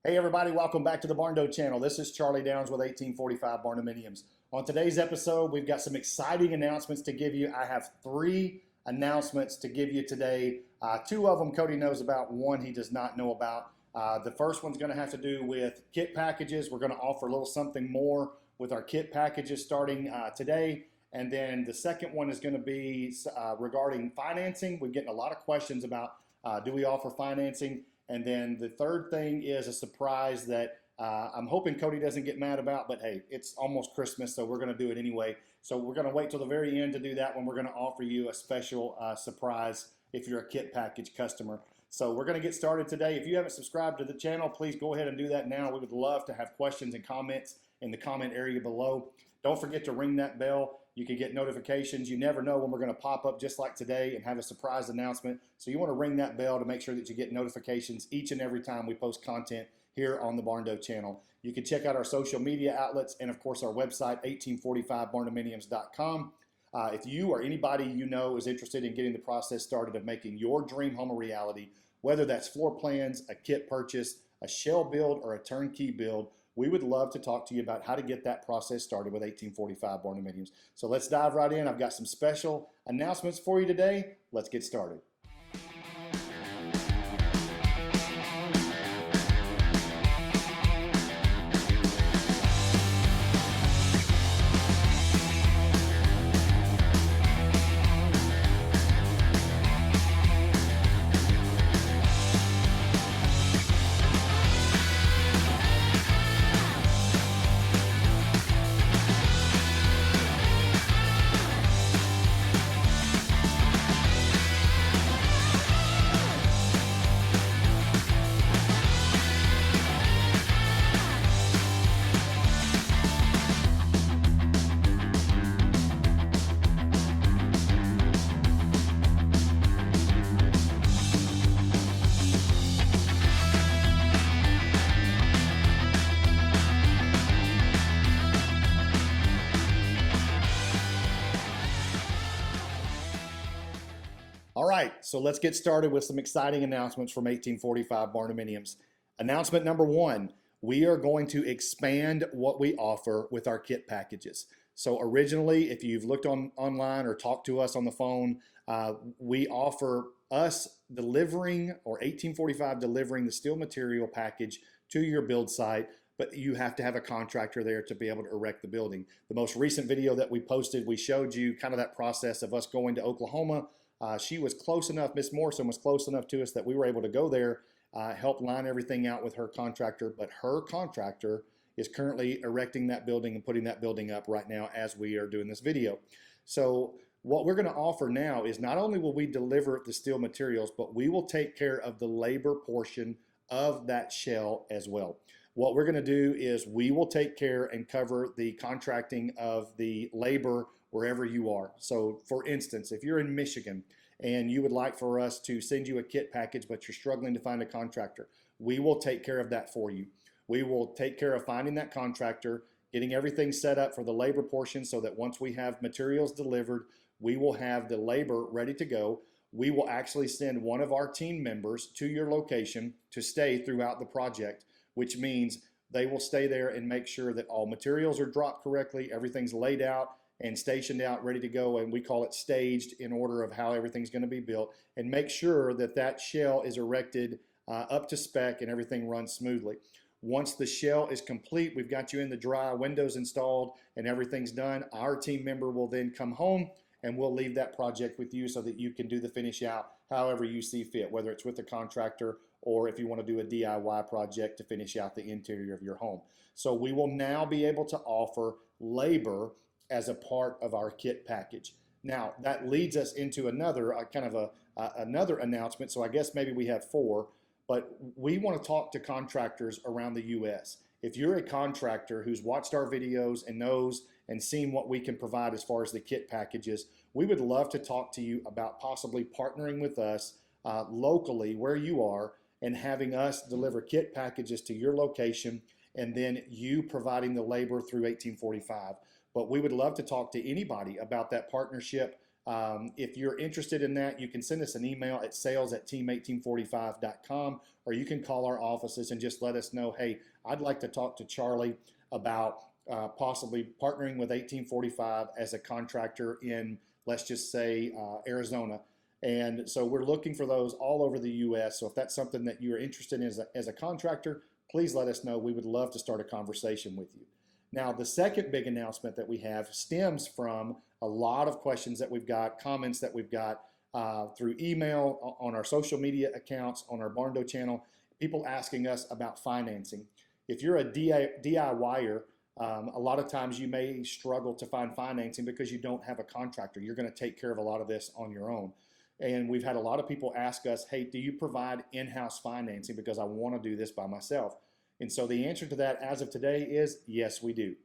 Hey everybody, welcome back to the Barndo channel. This is Charlie Downs with 1845 Barndominiums. On today's episode, we've got some exciting announcements to give you. I have three announcements to give you today. Two of them Cody knows about, one he does not know about. The first one's going to have to do with kit packages. We're going to offer a little something more with our kit packages starting today. And then the second one is going to be regarding financing. We're getting a lot of questions about do we offer financing? And then the third thing is a surprise that I'm hoping Cody doesn't get mad about, but hey, it's almost Christmas, so we're going to do it anyway. So we're going to wait till the very end to do that when we're going to offer you a special surprise if you're a kit package customer. So we're going to get started today. If you haven't subscribed to the channel, please go ahead and do that now. We would love to have questions and comments in the comment area below. Don't forget to ring that bell. You can get notifications. You never know when we're going to pop up just like today and have a surprise announcement. So you want to ring that bell to make sure that you get notifications each and every time we post content here on the Barndo channel. You can check out our social media outlets and of course our website 1845barndominiums.com. If you or anybody you know is interested in getting the process started of making your dream home a reality, whether that's floor plans, a kit purchase, a shell build, or a turnkey build, we would love to talk to you about how to get that process started with 1845 Barndominiums. So let's dive right in. I've got some special announcements for you today. Let's get started. All right, so let's get started with some exciting announcements from 1845 Barndominiums. Announcement number one, we are going to expand what we offer with our kit packages. So originally, if you've looked online or talked to us on the phone, we offer us delivering, or 1845 delivering the steel material package to your build site, but you have to have a contractor there to be able to erect the building. The most recent video that we posted, we showed you kind of that process of us going to Oklahoma. She was close enough, Miss Morrison was close enough to us that we were able to go there, help line everything out with her contractor, but her contractor is currently erecting that building and putting that building up right now as we are doing this video. So what we're going to offer now is not only will we deliver the steel materials, but we will take care of the labor portion of that shell as well. What we're going to do is we will take care and cover the contracting of the labor wherever you are. So for instance, if you're in Michigan and you would like for us to send you a kit package, but you're struggling to find a contractor, we will take care of that for you. We will take care of finding that contractor, getting everything set up for the labor portion so that once we have materials delivered, we will have the labor ready to go. We will actually send one of our team members to your location to stay throughout the project, which means they will stay there and make sure that all materials are dropped correctly, everything's laid out and stationed out, ready to go, and we call it staged in order of how everything's going to be built, and make sure that that shell is erected up to spec and everything runs smoothly. Once the shell is complete, we've got you in the dry, windows installed, and everything's done, our team member will then come home and we'll leave that project with you so that you can do the finish out however you see fit, whether it's with a contractor or if you want to do a DIY project to finish out the interior of your home. So we will now be able to offer labor as a part of our kit package. Now that leads us into another another announcement. So I guess maybe we have four, but we want to talk to contractors around the U.S. If you're a contractor who's watched our videos and knows and seen what we can provide as far as the kit packages, we would love to talk to you about possibly partnering with us locally where you are and having us deliver kit packages to your location and then you providing the labor through 1845. But we would love to talk to anybody about that partnership. If you're interested in that, you can send us an email at sales@team1845.com, or you can call our offices and just let us know, hey, I'd like to talk to Charlie about possibly partnering with 1845 as a contractor in, let's just say, Arizona. And so we're looking for those all over the U.S. So if that's something that you're interested in as a contractor, please let us know. We would love to start a conversation with you. Now, the second big announcement that we have stems from a lot of questions that we've got, comments that we've got through email, on our social media accounts, on our Barndo channel, people asking us about financing. If you're a DIYer, a lot of times you may struggle to find financing because you don't have a contractor. You're going to take care of a lot of this on your own. And we've had a lot of people ask us, hey, do you provide in-house financing because I want to do this by myself? And so the answer to that as of today is yes, we do.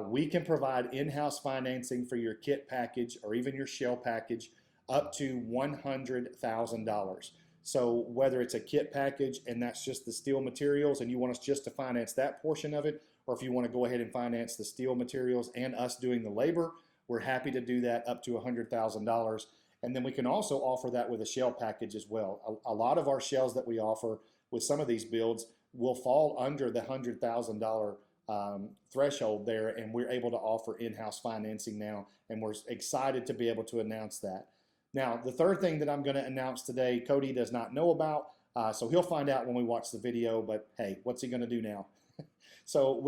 We can provide in-house financing for your kit package or even your shell package up to $100,000. So whether it's a kit package and that's just the steel materials and you want us just to finance that portion of it, or if you want to go ahead and finance the steel materials and us doing the labor, we're happy to do that up to $100,000. And then we can also offer that with a shell package as well. A lot of our shells that we offer with some of these builds will fall under the $100,000 threshold there, and we're able to offer in-house financing now, and we're excited to be able to announce that. Now, the third thing that I'm going to announce today, Cody does not know about, so he'll find out when we watch the video, but hey, what's he going to do now? So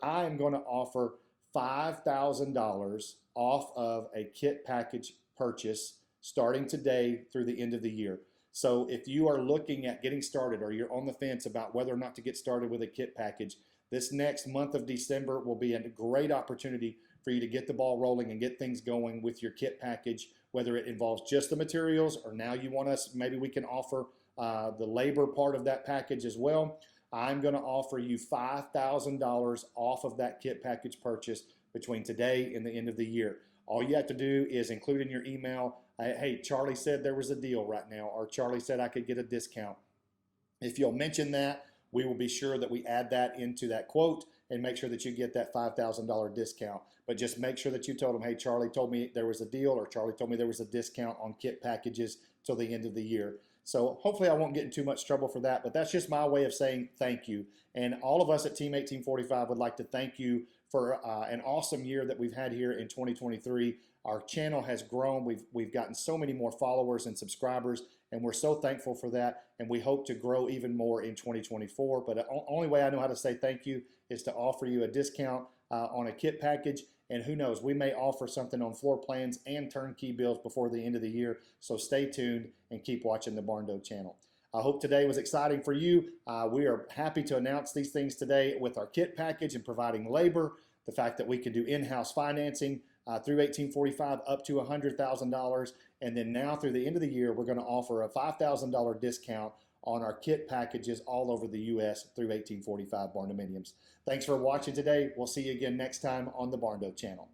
I am going to offer $5,000 off of a kit package purchase starting today through the end of the year. So if you are looking at getting started or you're on the fence about whether or not to get started with a kit package, this next month of December will be a great opportunity for you to get the ball rolling and get things going with your kit package, whether it involves just the materials or now you want us, maybe we can offer the labor part of that package as well. I'm going to offer you $5,000 off of that kit package purchase between today and the end of the year. All you have to do is include in your email, hey, Charlie said there was a deal right now, or Charlie said I could get a discount. If you'll mention that, we will be sure that we add that into that quote and make sure that you get that $5,000 discount. But just make sure that you told them, hey, Charlie told me there was a deal, or Charlie told me there was a discount on kit packages till the end of the year. So hopefully I won't get in too much trouble for that, but that's just my way of saying thank you. And all of us at Team 1845 would like to thank you for an awesome year that we've had here in 2023. Our channel has grown. We've gotten so many more followers and subscribers, and we're so thankful for that, and we hope to grow even more in 2024. But the only way I know how to say thank you is to offer you a discount on a kit package, and who knows, we may offer something on floor plans and turnkey bills before the end of the year. So stay tuned and keep watching the Barndo channel. I hope today was exciting for you. We are happy to announce these things today with our kit package and providing labor, the fact that we can do in-house financing through 1845 up to $100,000. And then now through the end of the year, we're going to offer a $5,000 discount on our kit packages all over the U.S. through 1845 Barndominiums. Thanks for watching today. We'll see you again next time on the Barndo channel.